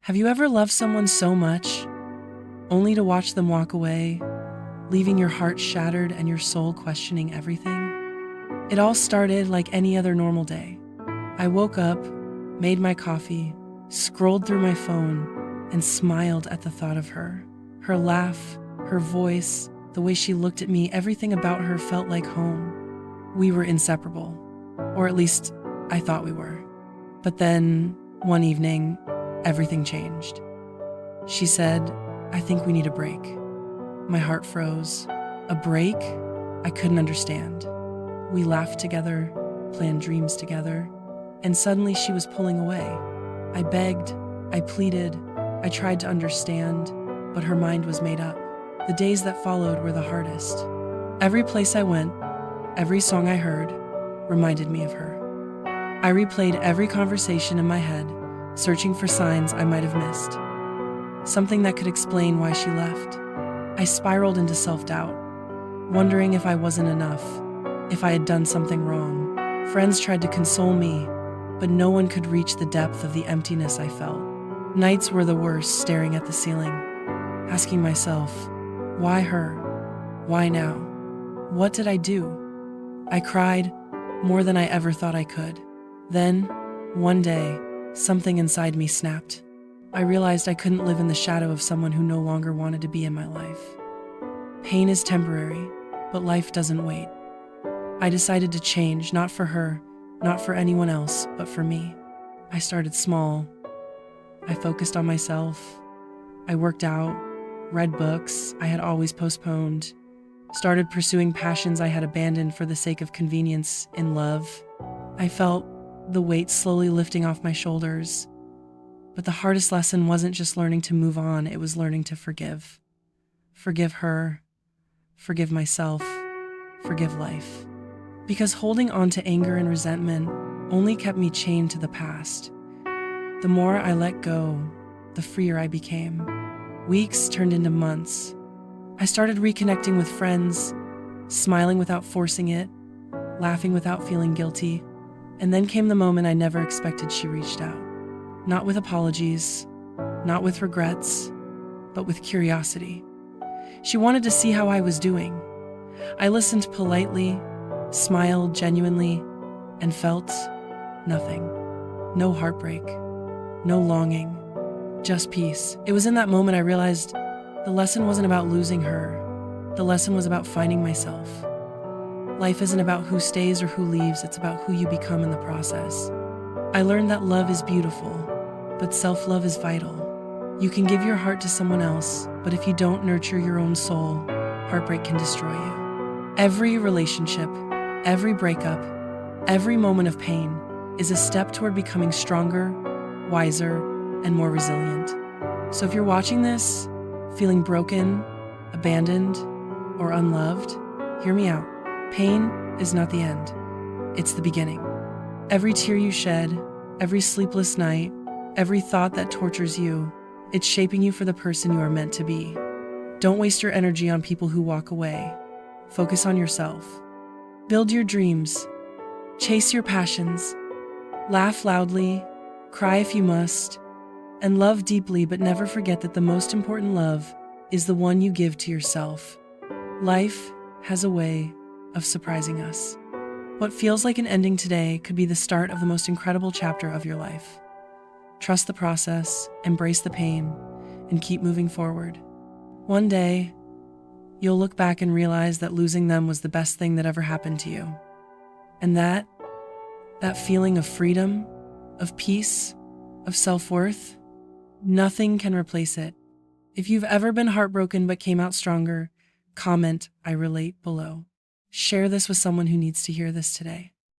Have you ever loved someone so much, only to watch them walk away, leaving your heart shattered and your soul questioning everything? It all started like any other normal day. I woke up, made my coffee, scrolled through my phone, and smiled at the thought of her. Her laugh, her voice, the way she looked at me, everything about her felt like home. We were inseparable, or at least I thought we were. But then, one evening, everything changed. She said, "I think we need a break." My heart froze. A break? I couldn't understand. We laughed together, planned dreams together, and suddenly she was pulling away. I begged, I pleaded, I tried to understand, but her mind was made up. The days that followed were the hardest. Every place I went, every song I heard, reminded me of her. I replayed every conversation in my head, searching for signs I might have missed. Something that could explain why she left. I spiraled into self-doubt, wondering if I wasn't enough, if I had done something wrong. Friends tried to console me, but no one could reach the depth of the emptiness I felt. Nights were the worst, staring at the ceiling, asking myself, why her? Why now? What did I do? I cried more than I ever thought I could. Then, one day, something inside me snapped. I realized I couldn't live in the shadow of someone who no longer wanted to be in my life. Pain is temporary, but life doesn't wait. I decided to change, not for her, not for anyone else, but for me. I started small. I focused on myself. I worked out, read books I had always postponed, started pursuing passions I had abandoned for the sake of convenience in love. I felt the weight slowly lifting off my shoulders. But the hardest lesson wasn't just learning to move on, it was learning to forgive. Forgive her, forgive myself, forgive life. Because holding on to anger and resentment only kept me chained to the past. The more I let go, the freer I became. Weeks turned into months. I started reconnecting with friends, smiling without forcing it, laughing without feeling guilty. And then came the moment I never expected. She reached out. Not with apologies, not with regrets, but with curiosity. She wanted to see how I was doing. I listened politely, smiled genuinely, and felt nothing. No heartbreak, no longing, just peace. It was in that moment I realized the lesson wasn't about losing her. The lesson was about finding myself. Life isn't about who stays or who leaves, it's about who you become in the process. I learned that love is beautiful, but self-love is vital. You can give your heart to someone else, but if you don't nurture your own soul, heartbreak can destroy you. Every relationship, every breakup, every moment of pain is a step toward becoming stronger, wiser, and more resilient. So if you're watching this, feeling broken, abandoned, or unloved, hear me out. Pain is not the end. It's the beginning. Every tear you shed, every sleepless night, every thought that tortures you, it's shaping you for the person you are meant to be. Don't waste your energy on people who walk away. Focus on yourself. Build your dreams. Chase your passions. Laugh loudly, cry if you must, and love deeply, but never forget that the most important love is the one you give to yourself. Life has a way of surprising us. What feels like an ending today could be the start of the most incredible chapter of your life. Trust the process, embrace the pain, and keep moving forward. One day, you'll look back and realize that losing them was the best thing that ever happened to you. And that feeling of freedom, of peace, of self-worth, nothing can replace it. If you've ever been heartbroken but came out stronger, comment "I relate" below. Share this with someone who needs to hear this today.